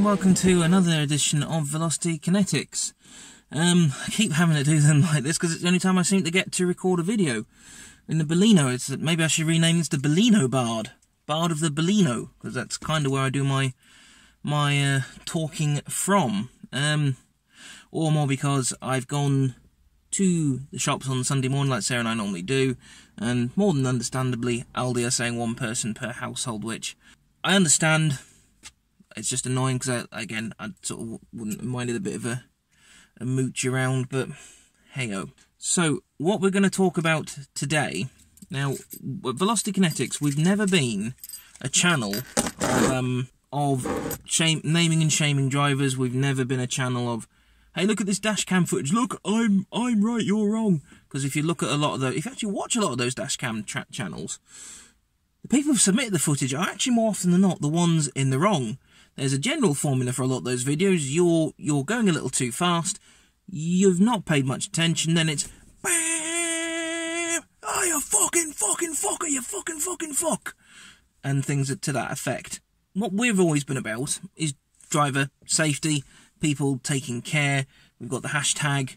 and welcome to another edition of Velocity Kinetics. I keep having to do them like this because it's the only time I seem to get to record a video. In the Bellino, maybe I should rename this the Bellino Bard. Bard of the Bellino, because that's kind of where I do my talking from. Or more because I've gone to the shops on Sunday morning like Sarah and I normally do, and more than understandably, Aldi are saying one person per household, which I understand. It's just annoying because, again, I sort of wouldn't mind it a bit of a mooch around, but hey-oh. So, what we're going to talk about today, now, at Velocity Kinetics, we've never been a channel of naming and shaming drivers. We've never been a channel of, hey, look at this dash cam footage, look, I'm right, you're wrong. Because if you look at a lot of those, if you actually watch a lot of those dash cam channels, the people who've submitted the footage are actually more often than not the ones in the wrong. There's a general formula for a lot of those videos. You're going a little too fast, you've not paid much attention, then it's BAM! Oh, you fucking fucker, you fucking fuck! And things to that effect. What we've always been about is driver safety, people taking care. We've got the hashtag,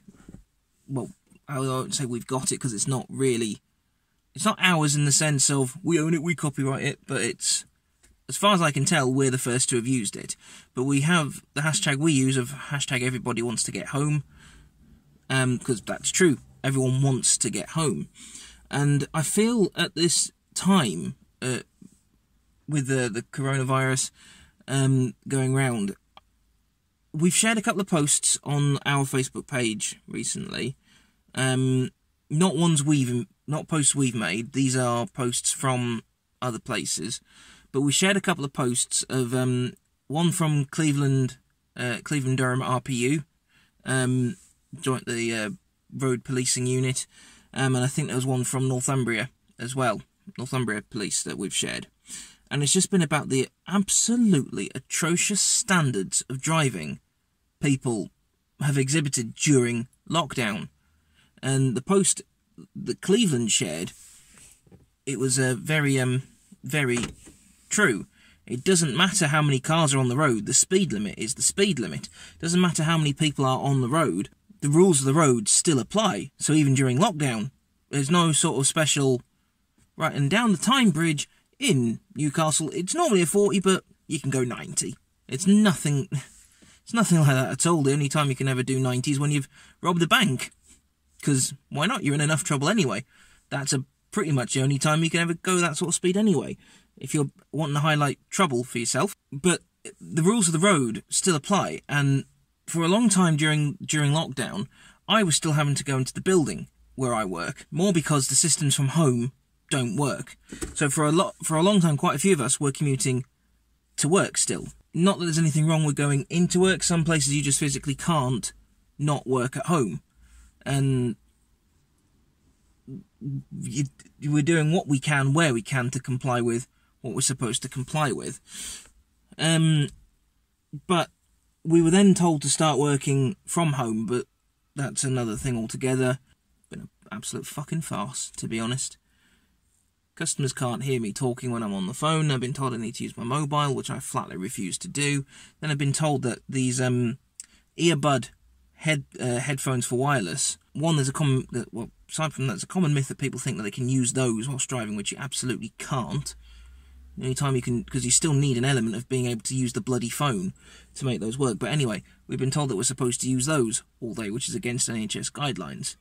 well, I won't say we've got it because it's not really, it's not ours in the sense of we own it, we copyright it, but it's, as far as I can tell, we're the first to have used it. But we have the hashtag we use of hashtag everybody wants to get home, because that's true, everyone wants to get home. And I feel at this time, with the coronavirus going round, we've shared a couple of posts on our Facebook page recently. Not posts we've made. These are posts from other places. But we shared a couple of posts of one from Cleveland Durham RPU, joint the road policing unit, and I think there was one from Northumbria as well, Northumbria Police, that we've shared. And it's just been about the absolutely atrocious standards of driving people have exhibited during lockdown. And the post that Cleveland shared, it was very true. It doesn't matter how many cars are on the road, the speed limit is the speed limit. It doesn't matter how many people are on the road, the rules of the road still apply. So even during lockdown, there's no sort of special, right, and down the Tyne Bridge in Newcastle, it's normally a 40, but you can go 90. It's nothing like that at all. The only time you can ever do 90 is when you've robbed a bank. Because why not? You're in enough trouble anyway. That's pretty much the only time you can ever go that sort of speed anyway, if you're wanting to highlight trouble for yourself. But the rules of the road still apply, and for a long time during lockdown, I was still having to go into the building where I work, more because the systems from home don't work. So for a long time, quite a few of us were commuting to work still. Not that there's anything wrong with going into work. Some places you just physically can't not work at home, and we're doing what we can where we can to comply with what we're supposed to comply with. But we were then told to start working from home, but that's another thing altogether. Been an absolute fucking farce, to be honest. Customers can't hear me talking when I'm on the phone. I've been told I need to use my mobile, which I flatly refuse to do. Then I've been told that these earbud headphones for wireless, one, there's a common, well, aside from that, it's a common myth that people think that they can use those whilst driving, which you absolutely can't. The only time you can, because you still need an element of being able to use the bloody phone to make those work. But anyway, we've been told that we're supposed to use those all day, which is against NHS guidelines.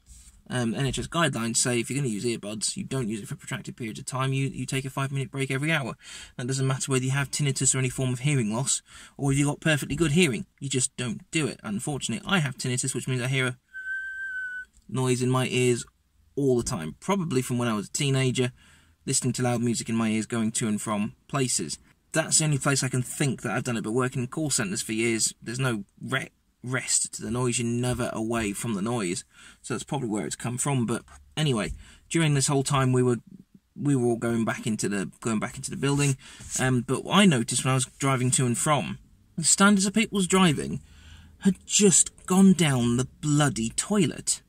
NHS guidelines say if you're going to use earbuds, you don't use it for protracted periods of time. You take a 5-minute break every hour. That doesn't matter whether you have tinnitus or any form of hearing loss, or if you've got perfectly good hearing. You just don't do it. Unfortunately, I have tinnitus, which means I hear a noise in my ears all the time. Probably from when I was a teenager, listening to loud music in my ears, going to and from places. That's the only place I can think that I've done it, but working in call centres for years, there's no rest to the noise. You're never away from the noise, so that's probably where it's come from. But anyway, during this whole time we were all going back into the building, but I noticed when I was driving to and from, the standards of people's driving had just gone down the bloody toilet.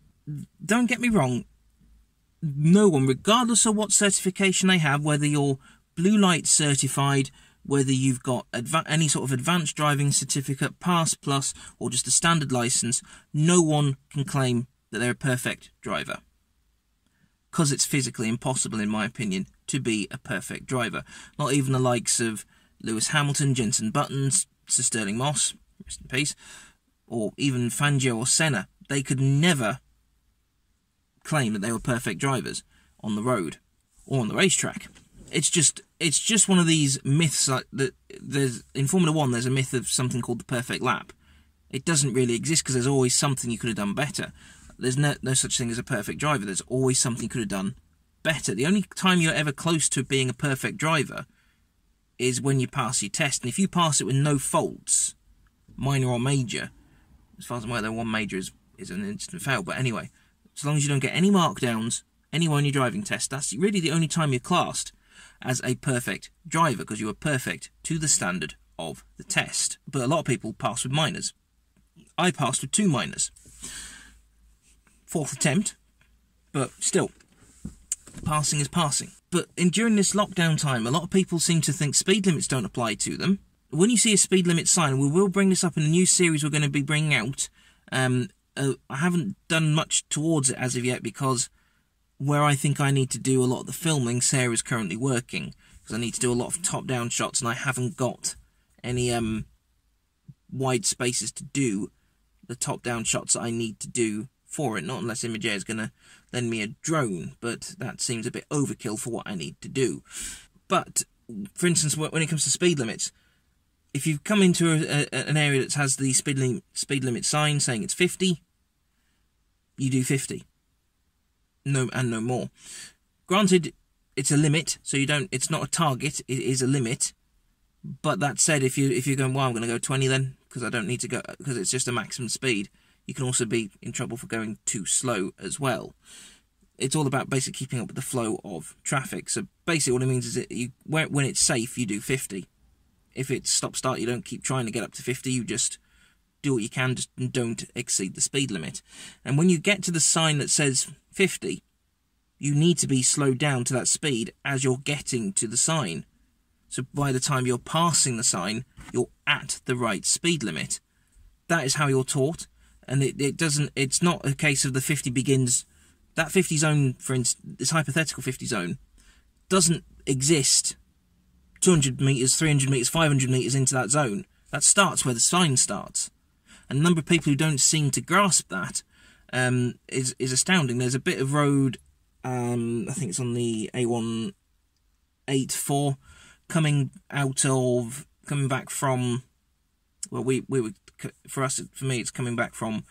Don't get me wrong, no one, regardless of what certification they have, whether you're blue light certified, whether you've got any sort of advanced driving certificate, Pass Plus, or just a standard licence, no one can claim that they're a perfect driver. Because it's physically impossible, in my opinion, to be a perfect driver. Not even the likes of Lewis Hamilton, Jenson Button, Sir Sterling Moss, rest in peace, or even Fangio or Senna. They could never claim that they were perfect drivers on the road or on the racetrack. It's just one of these myths. Like that, there's in Formula One, there's a myth of something called the perfect lap. It doesn't really exist because there's always something you could have done better. There's no such thing as a perfect driver. There's always something you could have done better. The only time you're ever close to being a perfect driver is when you pass your test. And if you pass it with no faults, minor or major, as far as I'm aware, one major is an instant fail. But anyway, as long as you don't get any markdowns anywhere on your driving test, that's really the only time you're classed as a perfect driver, because you are perfect to the standard of the test. But a lot of people pass with minors. I passed with 2 minors. 4th attempt, but still, passing is passing. But during this lockdown time, a lot of people seem to think speed limits don't apply to them. When you see a speed limit sign, we will bring this up in a new series we're going to be bringing out. I haven't done much towards it as of yet, because where I think I need to do a lot of the filming, Sarah's currently working, because I need to do a lot of top-down shots, and I haven't got any wide spaces to do the top-down shots that I need to do for it. Not unless Imager is going to lend me a drone, but that seems a bit overkill for what I need to do. But, for instance, when it comes to speed limits, if you come into an area that has the speed limit sign saying it's 50, you do 50. No more. Granted, it's a limit, so it's not a target, it is a limit. But that said, if you're going, well, I'm going to go 20 then, because I don't need to go, because it's just a maximum speed, you can also be in trouble for going too slow as well. It's all about basically keeping up with the flow of traffic. So basically what it means is that when it's safe, you do 50. If it's stop-start, you don't keep trying to get up to 50, you just do what you can, just don't exceed the speed limit. And when you get to the sign that says 50, you need to be slowed down to that speed as you're getting to the sign. So by the time you're passing the sign, you're at the right speed limit. That is how you're taught, and it's not a case of the 50 begins. That 50 zone, for instance, this hypothetical 50 zone, doesn't exist 200 metres, 300 metres, 500 metres into that zone. That starts where the sign starts. And the number of people who don't seem to grasp that is astounding. There's a bit of road, I think it's on the A184, coming back from, well, for me, it's coming back from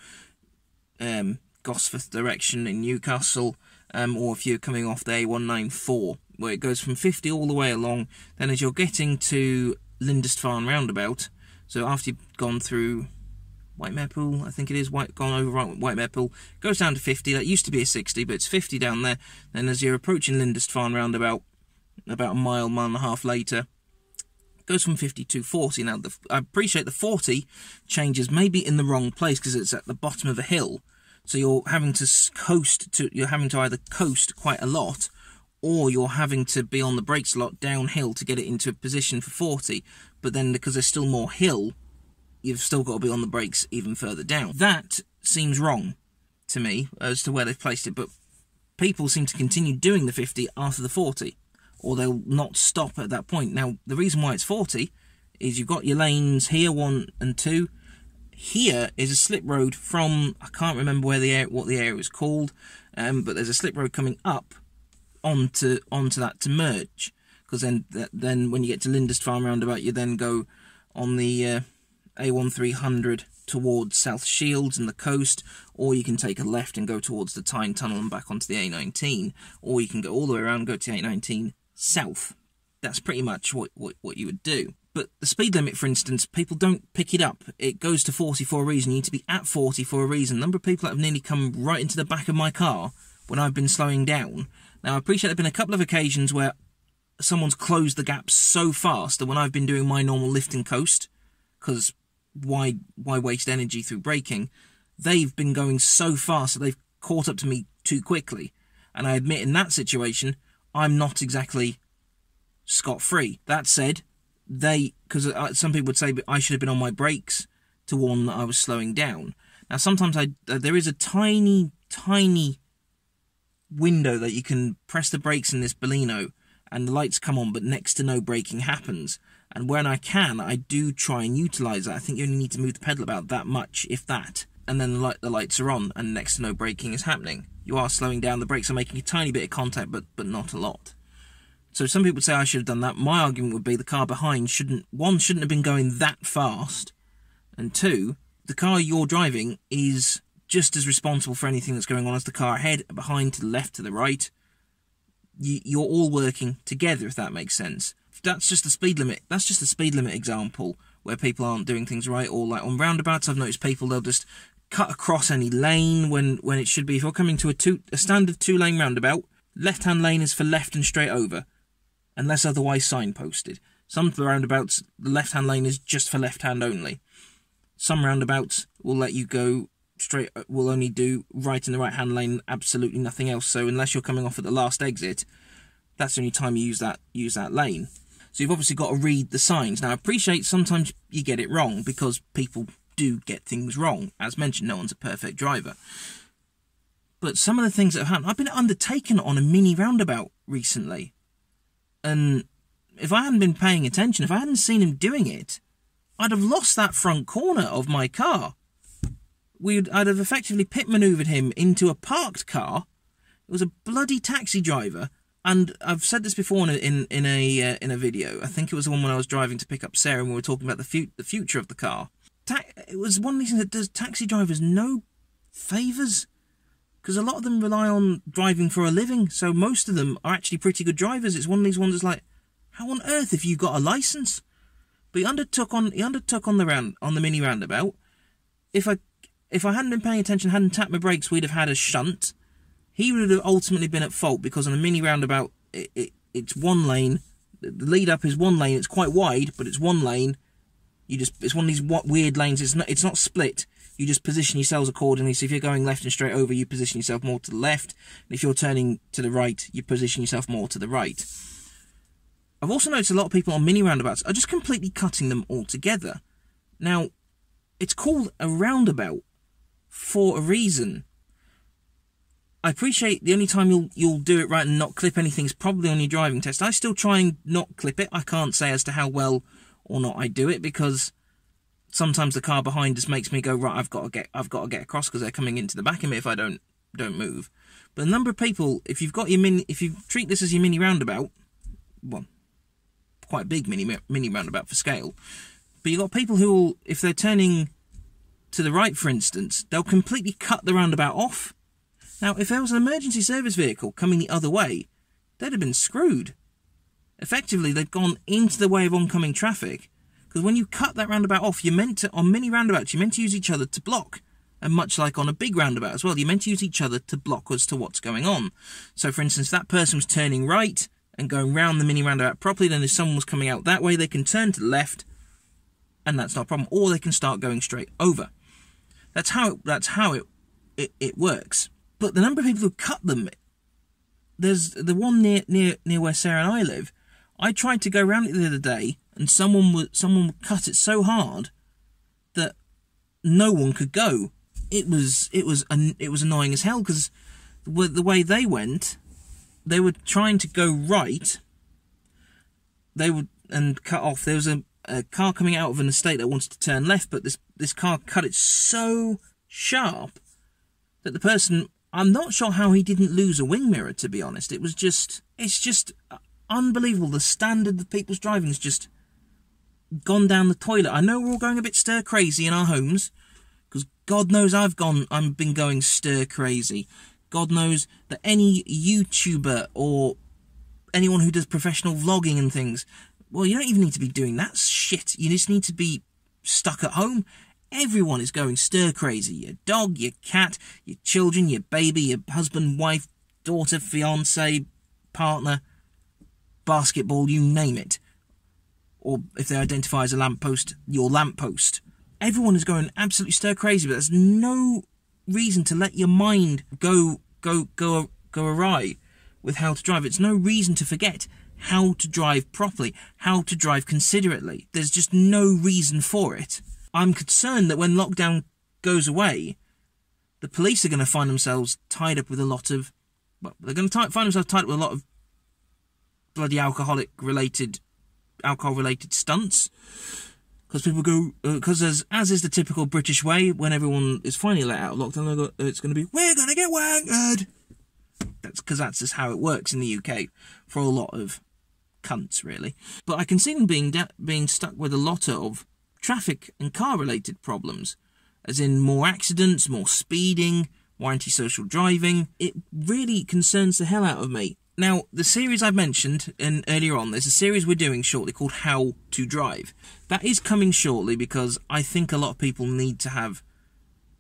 Gosforth direction in Newcastle, or if you're coming off the A194, where it goes from 50 all the way along. Then as you're getting to Lindisfarne roundabout, so after you've gone through Whitemarepool, I think it is, gone over Whitemarepool, goes down to 50. That used to be a 60, but it's 50 down there. Then as you're approaching Lindisfarne roundabout, about a mile and a half later, it goes from 50 to 40. Now, I appreciate the 40 changes maybe in the wrong place because it's at the bottom of a hill. So you're having to either coast quite a lot, or you're having to be on the brakes a lot downhill to get it into a position for 40. But then because there's still more hill, you've still got to be on the brakes even further down. That seems wrong to me as to where they've placed it, but people seem to continue doing the 50 after the 40, or they'll not stop at that point. Now, the reason why it's 40 is you've got your lanes here, 1 and 2. Here is a slip road from, I can't remember what the area is called, but there's a slip road coming up onto that to merge, because then when you get to Lindisfarne roundabout, you then go on the A1300 towards South Shields and the coast, or you can take a left and go towards the Tyne Tunnel and back onto the A19, or you can go all the way around and go to the A19 south. That's pretty much what you would do. But the speed limit, for instance, people don't pick it up. It goes to 40 for a reason. You need to be at 40 for a reason. A number of people that have nearly come right into the back of my car when I've been slowing down. Now, I appreciate there have been a couple of occasions where someone's closed the gap so fast that when I've been doing my normal lift and coast, because why waste energy through braking, they've been going so fast that they've caught up to me too quickly. And I admit in that situation, I'm not exactly scot-free. That said, because some people would say I should have been on my brakes to warn that I was slowing down. Now, sometimes there is a tiny window that you can press the brakes in this Baleno, and the lights come on, but next to no braking happens. And when I can, I do try and utilise that. I think you only need to move the pedal about that much, if that, and then the lights are on, and next to no braking is happening. You are slowing down, the brakes are making a tiny bit of contact, but not a lot. So some people would say I should have done that. My argument would be the car behind shouldn't have been going that fast, and 2, the car you're driving is just as responsible for anything that's going on as the car ahead, behind, to the left, to the right. You're all working together, if that makes sense. That's just a speed limit. That's just a speed limit example where people aren't doing things right. Or like on roundabouts, I've noticed people, they'll just cut across any lane when it should be. If you're coming to a standard 2-lane roundabout, left-hand lane is for left and straight over, unless otherwise signposted. Some roundabouts, the left-hand lane is just for left-hand only. Some roundabouts will let you go straight, will only do right in the right-hand lane, absolutely nothing else. So unless you're coming off at the last exit, that's the only time you use that lane. So you've obviously got to read the signs. Now, I appreciate sometimes you get it wrong, because people do get things wrong. As mentioned, no one's a perfect driver. But some of the things that have happened, I've been undertaken on a mini roundabout recently. And if I hadn't been paying attention, if I hadn't seen him doing it, I'd have lost that front corner of my car. I'd have effectively pit manoeuvred him into a parked car. It was a bloody taxi driver. And I've said this before in a video. I think it was the one when I was driving to pick up Sarah, and we were talking about the future of the car. It was one of these things that does taxi drivers no favours, because a lot of them rely on driving for a living. So most of them are actually pretty good drivers. It's one of these ones that's like, how on earth have you got a licence? But he undertook on the mini roundabout. If I hadn't been paying attention, hadn't tapped my brakes, we'd have had a shunt. He would have ultimately been at fault, because on a mini roundabout, it's one lane. The lead up is one lane. It's quite wide, but it's one lane. It's one of these weird lanes. It's not split. You just position yourselves accordingly. So if you're going left and straight over, you position yourself more to the left. And if you're turning to the right, you position yourself more to the right. I've also noticed a lot of people on mini roundabouts are just completely cutting them altogether. Now, it's called a roundabout for a reason. I appreciate the only time you'll do it right and not clip anything is probably on your driving test. I still try and not clip it. I can't say as to how well or not I do it, because sometimes the car behind just makes me go, right, I've got to get across, because they're coming into the back of me if I don't move. But a number of people, if you treat this as your mini roundabout, well, quite a big mini roundabout for scale, but you've got people who will, if they're turning to the right, for instance, they'll completely cut the roundabout off. Now, if there was an emergency service vehicle coming the other way, they'd have been screwed. Effectively, they've gone into the way of oncoming traffic, because when you cut that roundabout off, on mini roundabouts, you're meant to use each other to block. And much like on a big roundabout as well, you're meant to use each other to block as to what's going on. So, for instance, that person was turning right and going round the mini roundabout properly, then if someone was coming out that way, they can turn to the left, and that's not a problem. Or they can start going straight over. That's how it works. But the number of people who cut them, there's the one near where Sarah and I live. I tried to go around it the other day, and someone would cut it so hard that no one could go. It was annoying as hell, because the way they went, they were trying to go right. And cut off. There was a car coming out of an estate that wanted to turn left, but this car cut it so sharp that the person, I'm not sure how he didn't lose a wing mirror, to be honest. It's just unbelievable. The standard of people's driving has just gone down the toilet. I know we're all going a bit stir crazy in our homes, because God knows I've been going stir crazy. God knows that any YouTuber or anyone who does professional vlogging and things, well, you don't even need to be doing that shit. You just need to be stuck at home. Everyone is going stir crazy. Your dog, your cat, your children, your baby, your husband, wife, daughter, fiance, partner, basketball, you name it. Or if they identify as a lamppost, your lamppost. Everyone is going absolutely stir crazy, but there's no reason to let your mind go awry with how to drive. It's no reason to forget how to drive properly, how to drive considerately. There's just no reason for it. I'm concerned that when lockdown goes away, the police are going to find themselves tied up with a lot of... Well, they're going to find themselves tied up with a lot of bloody alcohol-related stunts. Because people go... Because as is the typical British way, when everyone is finally let out of lockdown, it's going to be, we're going to get wankered! Because that's just how it works in the UK for a lot of cunts, really. But I can see them being stuck with a lot of traffic and car-related problems, as in more accidents, more speeding, more antisocial driving. It really concerns the hell out of me. Now, the series I've mentioned earlier on, there's a series we're doing shortly called How to Drive. That is coming shortly because I think a lot of people need to have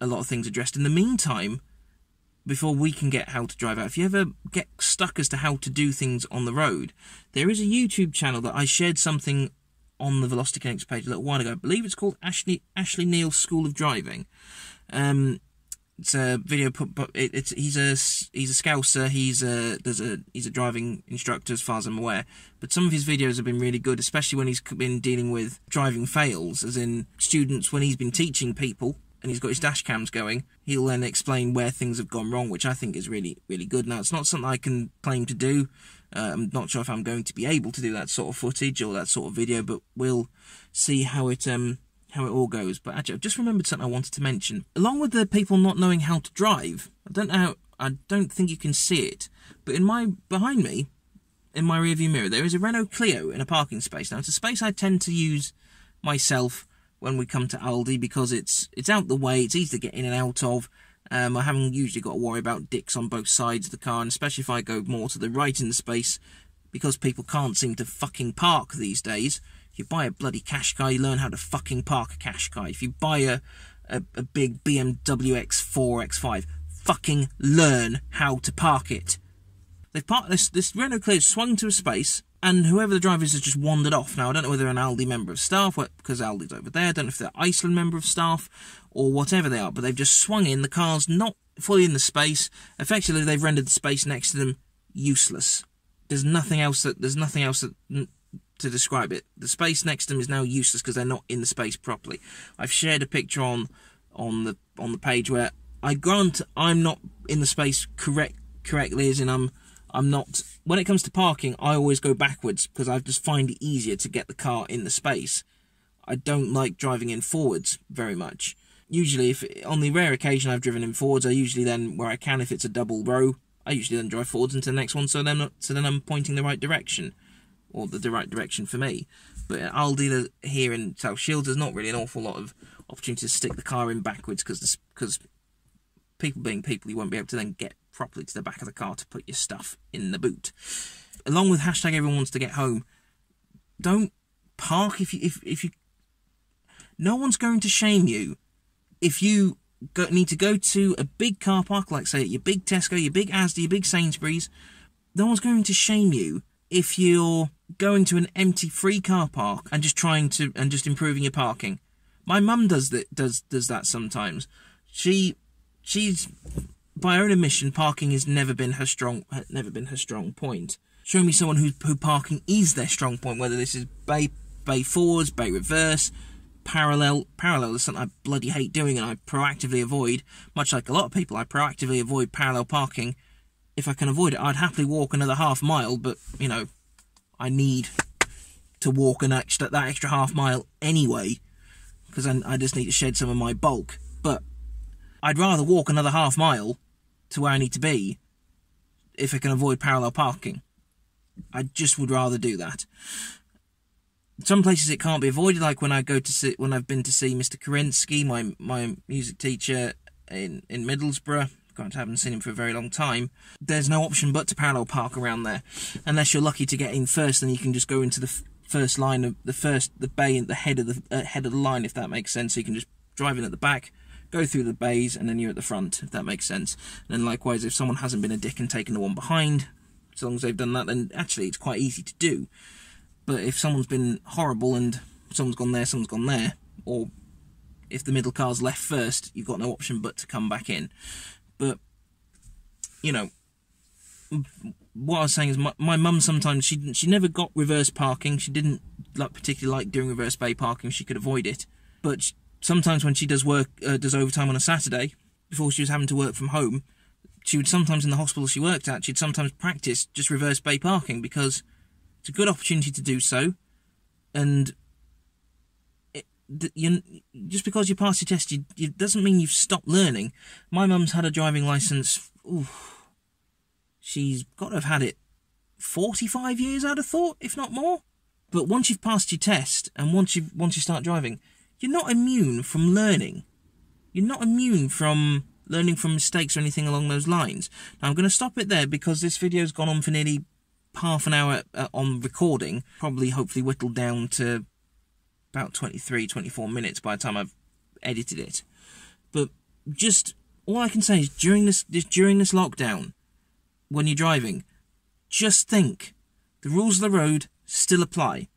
a lot of things addressed. In the meantime, before we can get How to Drive out, if you ever get stuck as to how to do things on the road, there is a YouTube channel that I shared something on the Velocity Connects page a little while ago. I believe it's called Ashley Neal's School of Driving. It's a video he's a Scouser. He's a driving instructor as far as I'm aware. But some of his videos have been really good, especially when he's been dealing with driving fails, as in students when he's been teaching people and he's got his dash cams going, he'll then explain where things have gone wrong, which I think is really, really good. Now, it's not something I can claim to do. I'm not sure if I'm going to be able to do that sort of footage or that sort of video, but we'll see how it all goes. But actually, I've just remembered something I wanted to mention. Along with the people not knowing how to drive, I don't think you can see it, but behind me, in my rearview mirror, there is a Renault Clio in a parking space. Now, it's a space I tend to use myself when we come to Aldi because it's out the way, it's easy to get in and out of. I haven't usually got to worry about dicks on both sides of the car, and especially if I go more to the right in the space, because people can't seem to fucking park these days. If you buy a bloody Qashqai, you learn how to fucking park a Qashqai. If you buy a big BMW X4, X5, fucking learn how to park it. They've parked this Renault Clio swung to a space, and whoever the driver is has just wandered off. Now, I don't know whether they're an Aldi member of staff, because Aldi's over there. I don't know if they're Iceland member of staff, or whatever they are, but they've just swung in. The car's not fully in the space. Effectively, they've rendered the space next to them useless. There's nothing else to describe it. The space next to them is now useless because they're not in the space properly. I've shared a picture on the page where I grant I'm not in the space correctly, as in I'm not. When it comes to parking, I always go backwards because I just find it easier to get the car in the space. I don't like driving in forwards very much. Usually, on the rare occasion I've driven in forwards, I usually then, where I can, if it's a double row, I usually then drive forwards into the next one, so then I'm pointing the right direction, or the right direction for me. But at Aldi here in South Shields, there's not really an awful lot of opportunity to stick the car in backwards because people being people, you won't be able to then get properly to the back of the car to put your stuff in the boot. Along with hashtag everyone wants to get home, don't park if you no one's going to shame you if you need to go to a big car park, like say your big Tesco, your big Asda, your big Sainsbury's. No one's going to shame you if you're going to an empty free car park and just just improving your parking. My mum does that sometimes. She's by her own admission, parking has never been her strong point. Show me someone who parking is their strong point, whether this is bay forwards, bay reverse, parallel is something I bloody hate doing and I proactively avoid. Much like a lot of people, I proactively avoid parallel parking. If I can avoid it, I'd happily walk another half mile, but, you know, I need to walk that extra half mile anyway, because I just need to shed some of my bulk. But I'd rather walk another half mile to where I need to be if I can avoid parallel parking. I just would rather do that. Some places it can't be avoided, like when I've been to see Mr. Kerensky, my music teacher in Middlesbrough. God, I haven't seen him for a very long time. There's no option but to parallel park around there, unless you're lucky to get in first, and you can just go into the first line of the bay at the head of the line, if that makes sense. So you can just drive in at the back, go through the bays, and then you're at the front, if that makes sense. And then likewise, if someone hasn't been a dick and taken the one behind, as long as they've done that, then actually it's quite easy to do. But if someone's been horrible and someone's gone there, or if the middle car's left first, you've got no option but to come back in. But, you know, what I was saying is my mum sometimes, she never got reverse parking. She didn't particularly like doing reverse bay parking. She could avoid it. But sometimes when she does overtime on a Saturday, before she was having to work from home, she would sometimes, in the hospital she worked at, she'd sometimes practice just reverse bay parking, because it's a good opportunity to do so. And just because you pass your test, it doesn't mean you've stopped learning. My mum's had a driving licence, she's got to have had it 45 years, I'd have thought, if not more. But once you've passed your test, and once you start driving, you're not immune from learning. You're not immune from learning from mistakes or anything along those lines. Now, I'm going to stop it there, because this video's gone on for nearly half an hour on recording, probably hopefully whittled down to about 23, 24 minutes by the time I've edited it. But just, all I can say is, during this lockdown, when you're driving, just think, the rules of the road still apply.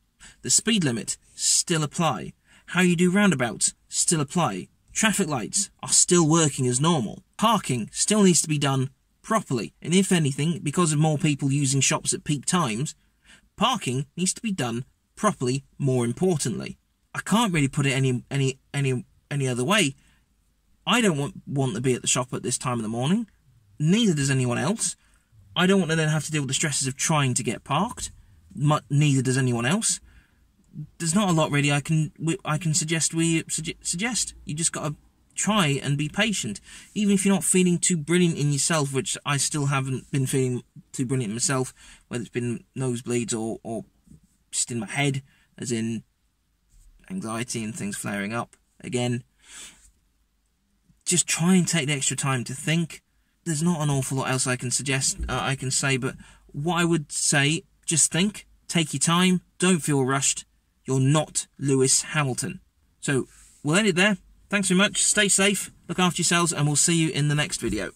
The speed limit still apply. How you do roundabouts still apply. Traffic lights are still working as normal. Parking still needs to be done properly. And if anything, because of more people using shops at peak times, parking needs to be done properly, more importantly. I can't really put it any other way. I don't want to be at the shop at this time of the morning. Neither does anyone else. I don't want to then have to deal with the stresses of trying to get parked. Neither does anyone else. There's not a lot really I can suggest. You just got to try and be patient, even if you're not feeling too brilliant in yourself, which I still haven't been feeling too brilliant in myself, whether it's been nosebleeds or just in my head, as in anxiety and things flaring up again. Just try and take the extra time to think. There's not an awful lot else I can say, but what I would say, just think, take your time, don't feel rushed. You're not Lewis Hamilton. So, we'll end it there. Thanks very much, stay safe, look after yourselves, and we'll see you in the next video.